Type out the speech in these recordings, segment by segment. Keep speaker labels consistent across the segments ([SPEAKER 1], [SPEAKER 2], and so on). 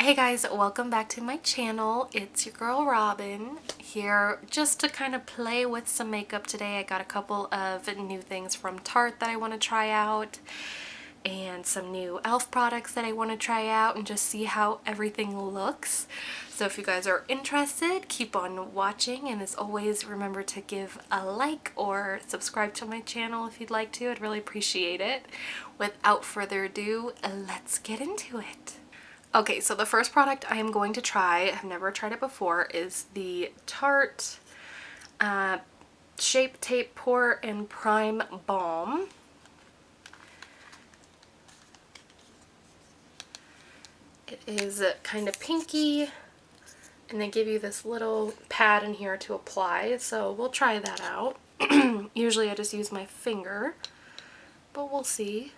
[SPEAKER 1] Hey guys, welcome back to my channel. It's your girl Robin here just to kind of play with some makeup today. I got a couple of new things from Tarte that I want to try out and some new e.l.f. products that I want to try out and just see how everything looks. So if you guys are interested, keep on watching, and as always, remember to give a like or subscribe to my channel if you'd like to. I'd really appreciate it. Without further ado, let's get into it. Okay, so the first product I am going to try, I've never tried it before, is the Tarte Shape Tape Pore and Prime Balm. It is kind of pinky, and they give you this little pad in here to apply, so we'll try that out. Usually I just use my finger, but we'll see.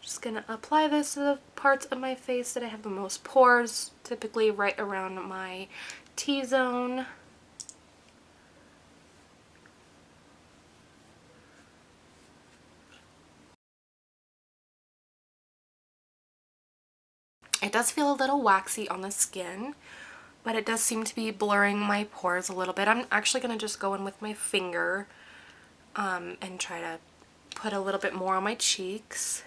[SPEAKER 1] Just gonna apply this to the parts of my face that I have the most pores, typically right around my T-zone. It does feel a little waxy on the skin, but it does seem to be blurring my pores a little bit. I'm actually gonna just go in with my finger and try to put a little bit more on my cheeks.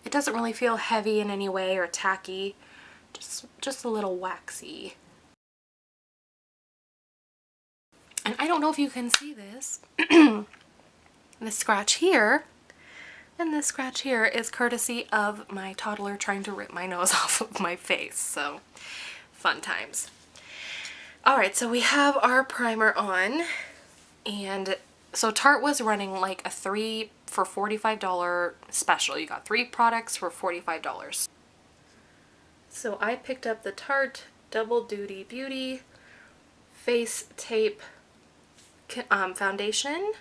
[SPEAKER 1] It doesn't really feel heavy in any way or tacky, just a little waxy. And I don't know if you can see this. This scratch here and this scratch here is courtesy of my toddler trying to rip my nose off of my face, so fun times. Alright, so we have our primer on, and so Tarte was running like a 3 for $45 special. You got 3 products for $45. So I picked up the Tarte Double Duty Beauty Face Tape foundation,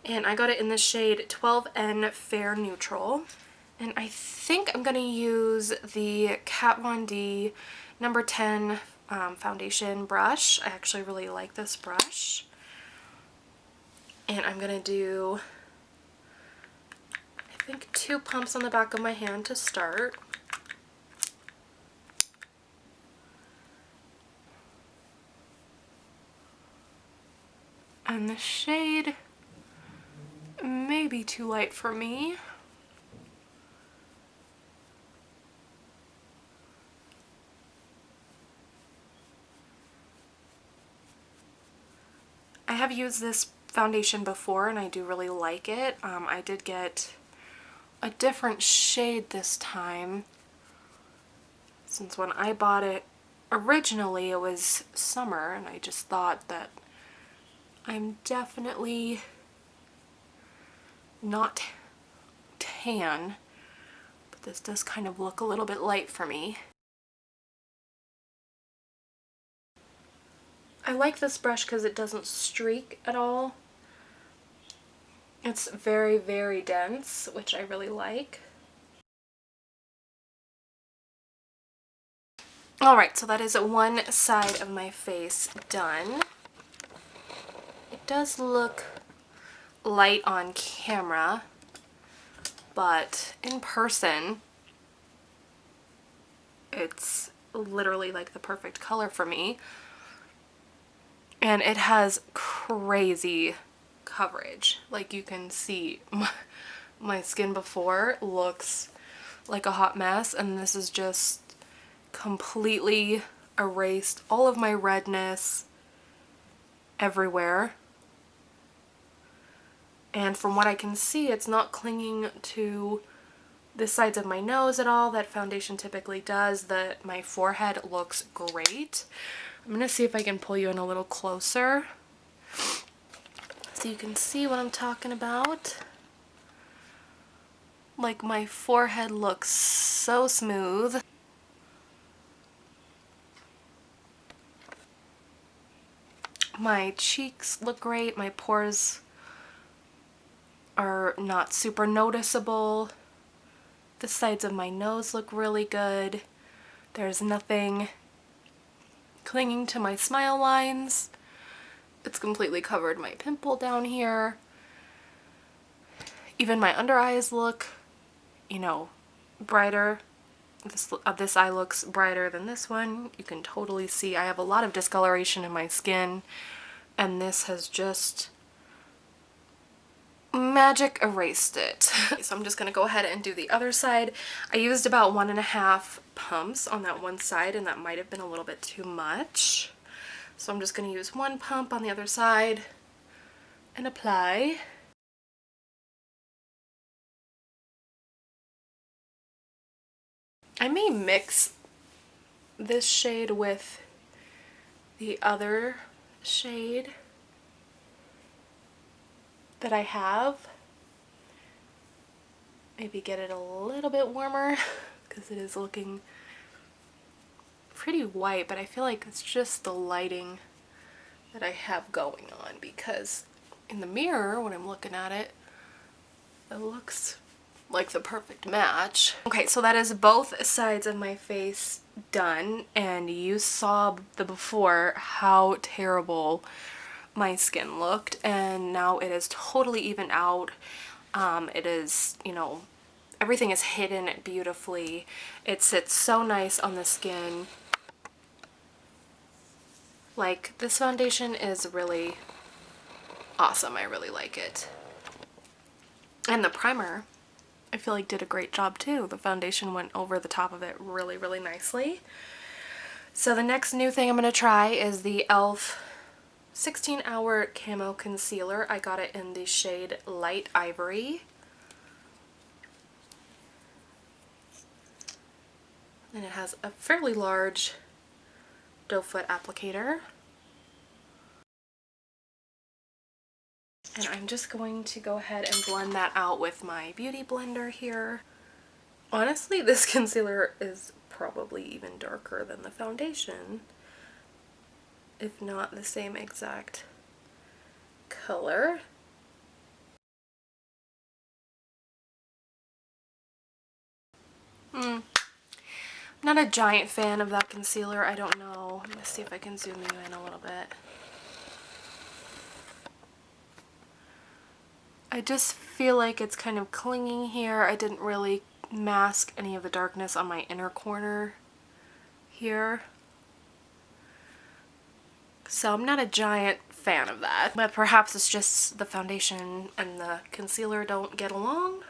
[SPEAKER 1] and I got it in the shade 12N Fair Neutral. And I think I'm going to use the Kat Von D number 10 foundation brush. I actually really like this brush. And I'm going to do, I think, 2 pumps on the back of my hand to start. And the shade may be too light for me. I have used this foundation before and I do really like it. I did get a different shade this time, since when I bought it originally it was summer, and I just thought that I'm definitely not tan, but this does kind of look a little bit light for me. I like this brush because it doesn't streak at all. It's very, very dense, which I really like. Alright, so that is one side of my face done. It does look light on camera, but in person it's literally like the perfect color for me. And it has crazy coverage. Like, you can see my skin before looks like a hot mess, and this is just completely erased all of my redness everywhere. And from what I can see, it's not clinging to the sides of my nose at all that foundation typically does. My forehead looks great. I'm going to see if I can pull you in a little closer so you can see what I'm talking about. Like, my forehead looks so smooth. My cheeks look great. My pores are not super noticeable. The sides of my nose look really good. There's nothing clinging to my smile lines. It's completely covered my pimple down here. Even my under eyes look, you know, brighter. This eye looks brighter than this one. You can totally see I have a lot of discoloration in my skin, and this has just magic erased it. So I'm just gonna go ahead and do the other side. I used about 1.5 pumps on that one side, and that might have been a little bit too much. So I'm just gonna use 1 pump on the other side and apply. I may mix this shade with the other shade that I have. Maybe get it a little bit warmer because it is looking pretty white, but I feel like it's just the lighting that I have going on, because in the mirror when I'm looking at it, it looks like the perfect match. Okay, so that is both sides of my face done, and you saw the before how terrible my skin looked, and now it is totally evened out. It is, you know, everything is hidden beautifully. It sits so nice on the skin. Like, this foundation is really awesome. I really like it. And the primer, I feel like, did a great job too. The foundation went over the top of it really, really nicely. So the next new thing I'm going to try is the e.l.f. 16-Hour Camo Concealer. I got it in the shade Light Ivory. And it has a fairly large doe foot applicator. And I'm just going to go ahead and blend that out with my beauty blender here. Honestly, this concealer is probably even darker than the foundation, if not the same exact color. Not a giant fan of that concealer. I don't know. Let me see if I can zoom you in a little bit. I just feel like it's kind of clinging here. I didn't really mask any of the darkness on my inner corner here. So I'm not a giant fan of that. But perhaps it's just the foundation and the concealer don't get along.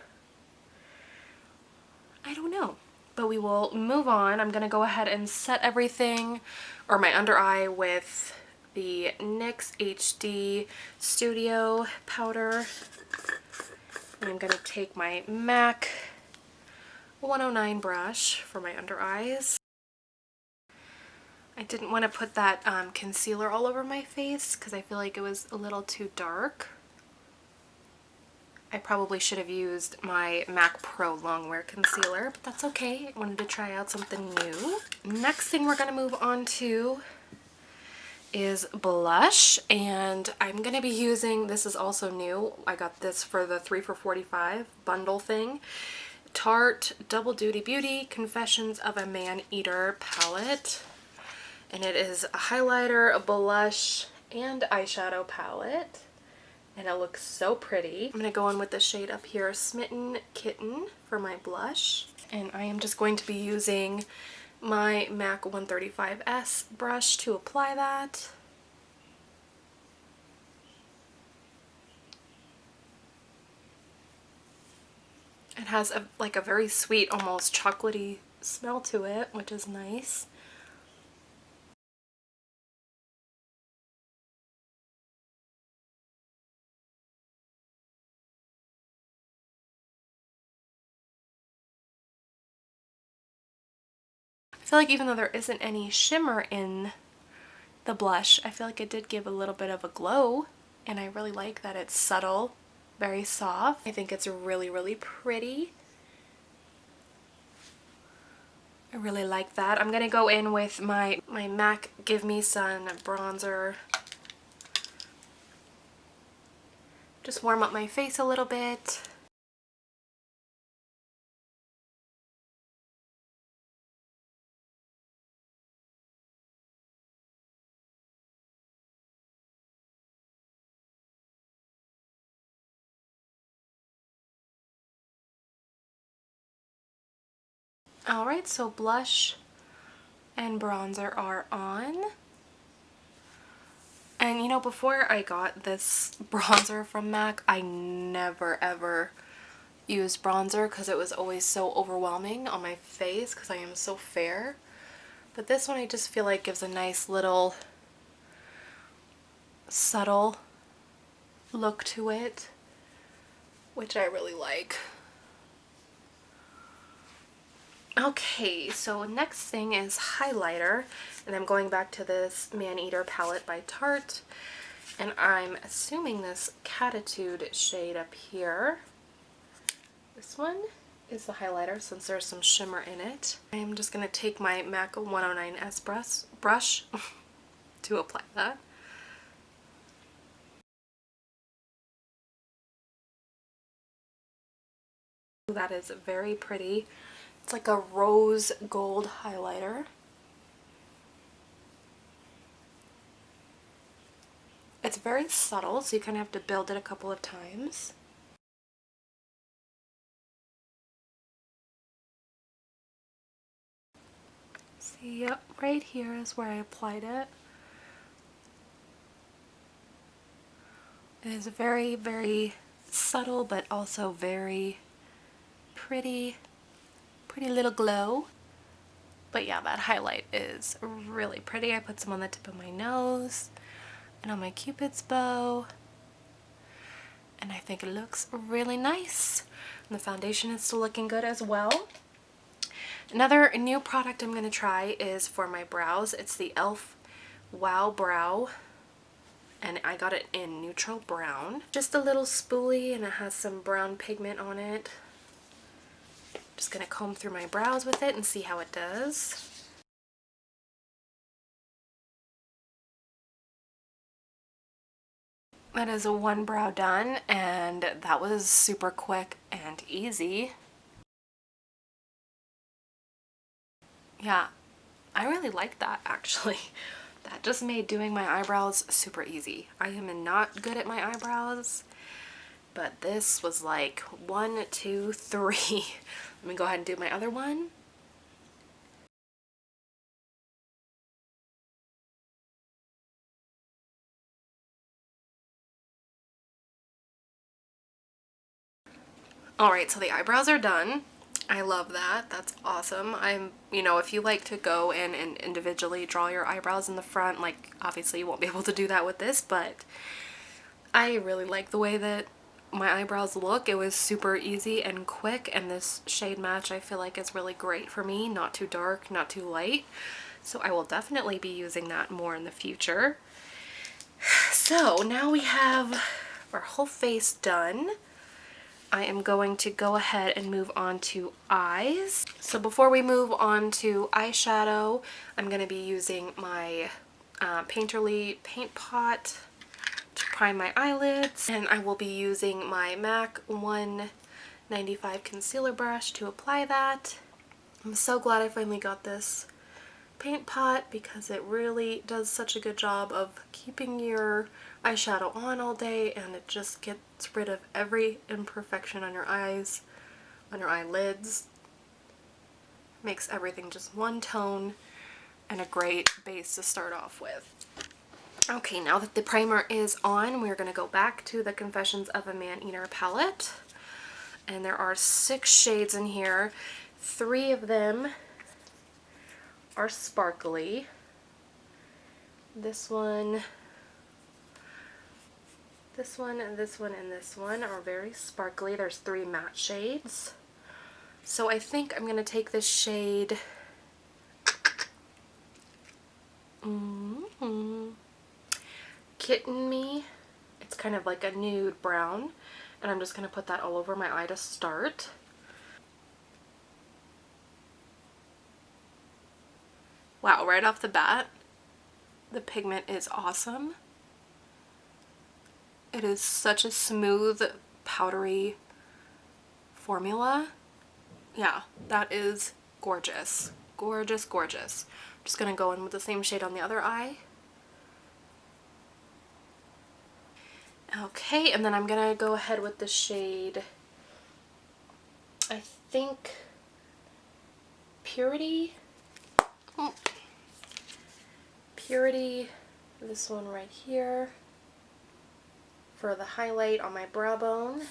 [SPEAKER 1] I don't know. But we will move on. I'm going to go ahead and set everything, or my under eye, with the NYX HD Studio powder. And I'm going to take my MAC 109 brush for my under eyes. I didn't want to put that concealer all over my face because I feel like it was a little too dark. I probably should have used my MAC Pro Longwear Concealer, but that's okay. I wanted to try out something new. Next thing we're going to move on to is blush, and I'm going to be using, this is also new, I got this for the 3 for $45 bundle thing, Tarte Double Duty Beauty Confessions of a Maneater palette. And it is a highlighter, a blush, and eyeshadow palette. And it looks so pretty. I'm going to go in with the shade up here, Smitten Kitten, for my blush. And I am just going to be using my MAC 135S brush to apply that. It has like a very sweet, almost chocolatey smell to it, which is nice. I feel like even though there isn't any shimmer in the blush, I feel like it did give a little bit of a glow, and I really like that it's subtle, very soft. I think it's really, really pretty. I really like that. I'm gonna go in with my MAC Give Me Sun bronzer. Just warm up my face a little bit. Alright, so blush and bronzer are on. And you know, before I got this bronzer from MAC, I never ever used bronzer because it was always so overwhelming on my face because I am so fair. But this one I just feel like gives a nice little subtle look to it, which I really like. Okay, so next thing is highlighter, and I'm going back to this Maneater palette by Tarte, and I'm assuming this Catitude shade up here. This one is the highlighter since there's some shimmer in it. I'm just going to take my MAC 109S brush to apply that. That is very pretty. It's like a rose gold highlighter. It's very subtle, so you kind of have to build it a couple of times. See, yep, right here is where I applied it. It is very, very subtle, but also very pretty little glow. But yeah, that highlight is really pretty. I put some on the tip of my nose and on my Cupid's bow, and I think it looks really nice. And the foundation is still looking good as well. Another new product I'm going to try is for my brows. It's the e.l.f. Wow Brow, and I got it in neutral brown. Just a little spoolie, and it has some brown pigment on it. Just going to comb through my brows with it and see how it does. That is one brow done, and that was super quick and easy. Yeah, I really like that actually. That just made doing my eyebrows super easy. I am not good at my eyebrows, but this was like 1, 2, 3. Let me go ahead and do my other one. Alright, so the eyebrows are done. I love that. That's awesome. You know, if you like to go in and individually draw your eyebrows in the front, like obviously you won't be able to do that with this, but I really like the way that my eyebrows look. It was super easy and quick, and this shade match I feel like is really great for me. Not too dark, not too light. So I will definitely be using that more in the future. So now we have our whole face done. I am going to go ahead and move on to eyes. So before we move on to eyeshadow, I'm going to be using my Painterly paint pot to prime my eyelids, and I will be using my MAC 195 concealer brush to apply that. I'm so glad I finally got this paint pot because it really does such a good job of keeping your eyeshadow on all day, and it just gets rid of every imperfection on your eyes, on your eyelids. Makes everything just one tone and a great base to start off with. Okay, now that the primer is on, we're going to go back to the Confessions of a Maneater palette. And there are 6 shades in here. 3 of them are sparkly. This one, this one, and this one, and this one are very sparkly. There's 3 matte shades. So I think I'm going to take this shade Kitten Me. It's kind of like a nude brown, and I'm just going to put that all over my eye to start. Wow, right off the bat, the pigment is awesome. It is such a smooth, powdery formula. Yeah, that is gorgeous. Gorgeous, gorgeous. I'm just going to go in with the same shade on the other eye. Okay, and then I'm going to go ahead with the shade, I think, Purity. Oh. Purity, this one right here, for the highlight on my brow bone.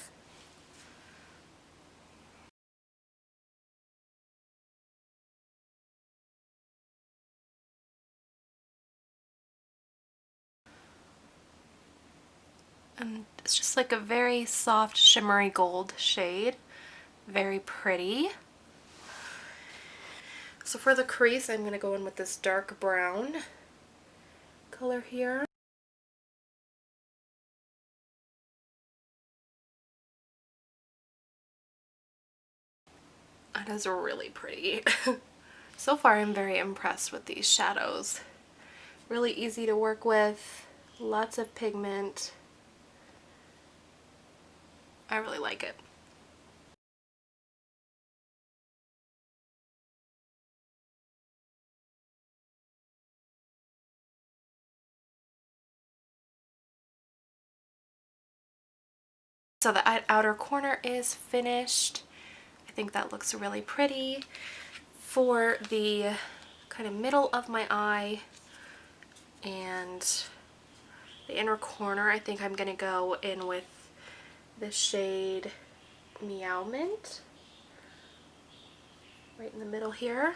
[SPEAKER 1] And it's just like a very soft shimmery gold shade. Very pretty. So for the crease, I'm going to go in with this dark brown color here. That is really pretty. So far I'm very impressed with these shadows. Really easy to work with, lots of pigment. I really like it. So the outer corner is finished. I think that looks really pretty. For the kind of middle of my eye and the inner corner, I think I'm going to go in with the shade Meow Mint right in the middle here.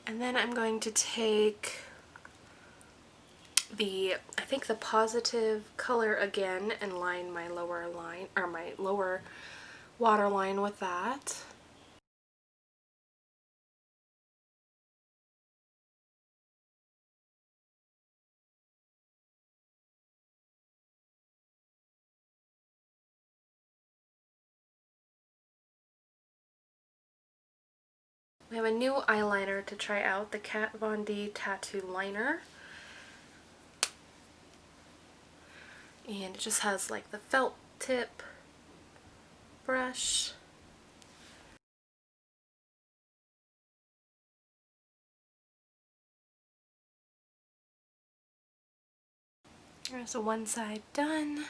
[SPEAKER 1] And then I'm going to take I think the Positive color again and line my lower line, or my lower waterline with that. We have a new eyeliner to try out, the KVD Tattoo Liner. And it just has like the felt tip brush. There's the one side done.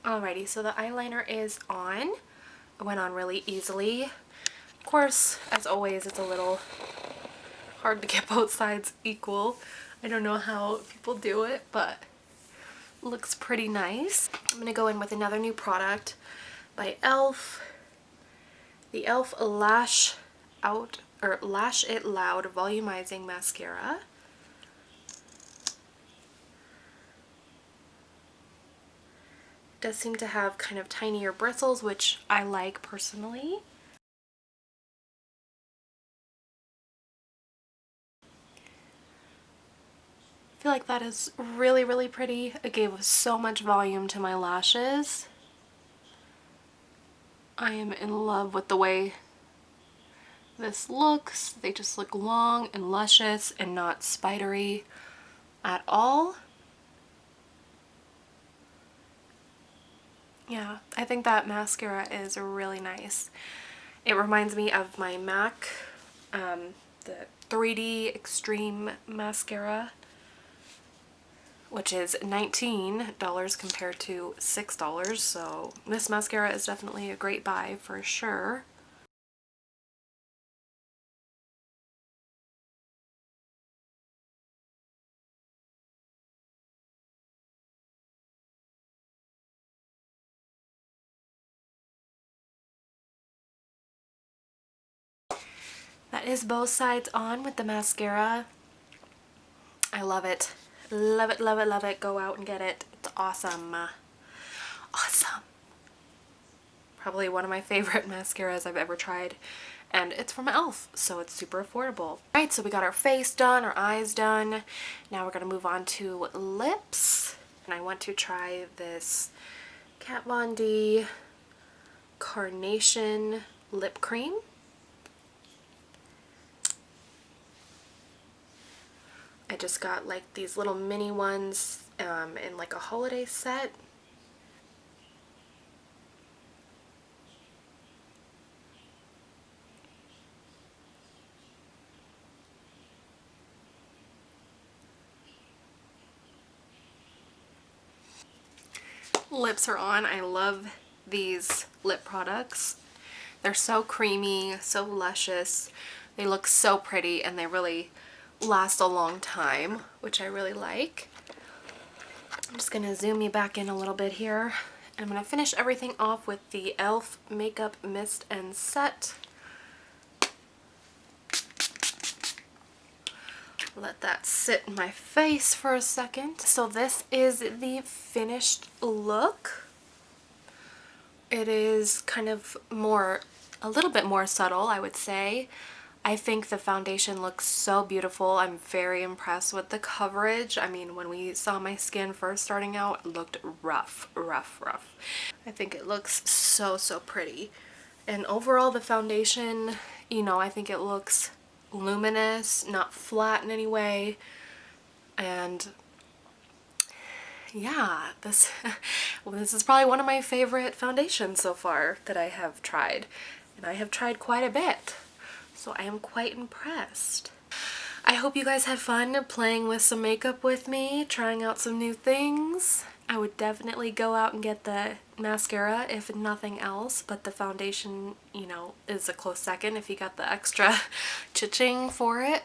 [SPEAKER 1] Alrighty, so the eyeliner is on. It went on really easily. Of course, as always, it's a little hard to get both sides equal. I don't know how people do it, but it looks pretty nice. I'm going to go in with another new product by e.l.f. The e.l.f. Lash It Loud Volumizing Mascara. Does seem to have kind of tinier bristles, which I like personally. I feel like that is really, really pretty. It gave so much volume to my lashes. I am in love with the way this looks. They just look long and luscious and not spidery at all. Yeah, I think that mascara is really nice. It reminds me of my MAC, the 3D Extreme Mascara, which is $19 compared to $6, so this mascara is definitely a great buy for sure. That is both sides on with the mascara. I love it. Love it, love it, love it. Go out and get it. It's awesome. Awesome. Probably one of my favorite mascaras I've ever tried. And it's from e.l.f., so it's super affordable. Alright, so we got our face done, our eyes done. Now we're going to move on to lips. And I want to try this Kat Von D Carnation Lip Cream. I just got like these little mini ones in like a holiday set. Lips are on. I love these lip products. They're so creamy, so luscious. They look so pretty, and they really last a long time, which I really like. I'm just gonna zoom you back in a little bit here. I'm gonna finish everything off with the e.l.f. Makeup Mist and Set. Let that sit in my face for a second. So this is the finished look. It is kind of a little bit more subtle, I would say. I think the foundation looks so beautiful. I'm very impressed with the coverage. I mean, when we saw my skin first starting out, it looked rough. I think it looks so, so pretty. And overall, the foundation, you know, I think it looks luminous, not flat in any way. And yeah, this is probably one of my favorite foundations so far that I have tried. And I have tried quite a bit, so I am quite impressed. I hope you guys had fun playing with some makeup with me, trying out some new things. I would definitely go out and get the mascara if nothing else, but the foundation, you know, is a close second if you got the extra cha-ching for it.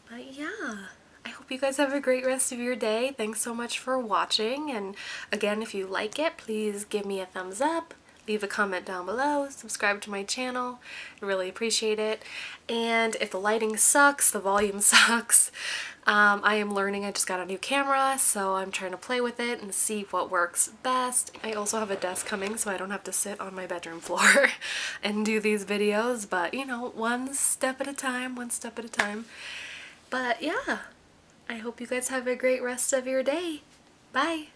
[SPEAKER 1] But yeah, I hope you guys have a great rest of your day. Thanks so much for watching, and again, if you like it, please give me a thumbs up. Leave a comment down below, subscribe to my channel, I really appreciate it. And if the lighting sucks, the volume sucks, I am learning. I just got a new camera, so I'm trying to play with it and see what works best. I also have a desk coming, so I don't have to sit on my bedroom floor and do these videos, but you know, one step at a time. But yeah, I hope you guys have a great rest of your day. Bye!